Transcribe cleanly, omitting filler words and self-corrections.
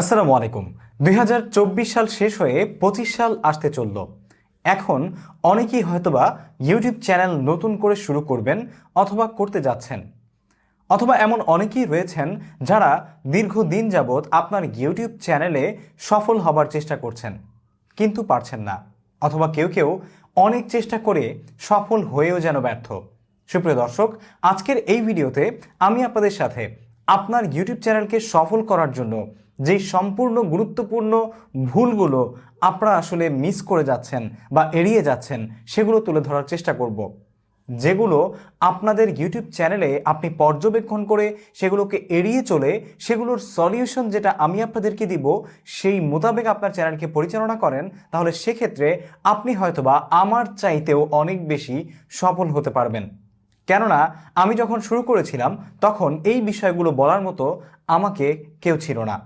আসসালামু আলাইকুম। 2024 সাল শেষ হয়ে 25 সাল আসতে চলল। এখন অনেকেই হয়তোবা ইউটিউব চ্যানেল নতুন করে শুরু করবেন অথবা করতে যাচ্ছেন, অথবা এমন অনেকেই রয়েছেন যারা দীর্ঘদিন যাবৎ আপনার ইউটিউব চ্যানেলে সফল হবার চেষ্টা করছেন কিন্তু পারছেন না, অথবা কেউ কেউ অনেক চেষ্টা করে সফল হয়েও যেন ব্যর্থ। সুপ্রিয় দর্শক, আজকের এই ভিডিওতে আমি আপনাদের সাথে আপনার ইউটিউব চ্যানেলকে সফল করার জন্য যেই সম্পূর্ণ গুরুত্বপূর্ণ ভুলগুলো আপনারা আসলে মিস করে যাচ্ছেন বা এড়িয়ে যাচ্ছেন সেগুলো তুলে ধরার চেষ্টা করব, যেগুলো আপনাদের ইউটিউব চ্যানেলে আপনি পর্যবেক্ষণ করে সেগুলোকে এড়িয়ে চলে সেগুলোর সলিউশন যেটা আমি আপনাদেরকে দিব সেই মোতাবেক আপনার চ্যানেলকে পরিচালনা করেন, তাহলে সেক্ষেত্রে আপনি হয়তোবা আমার চাইতেও অনেক বেশি সফল হতে পারবেন। কেননা আমি যখন শুরু করেছিলাম তখন এই বিষয়গুলো বলার মতো আমাকে কেউ ছিল না।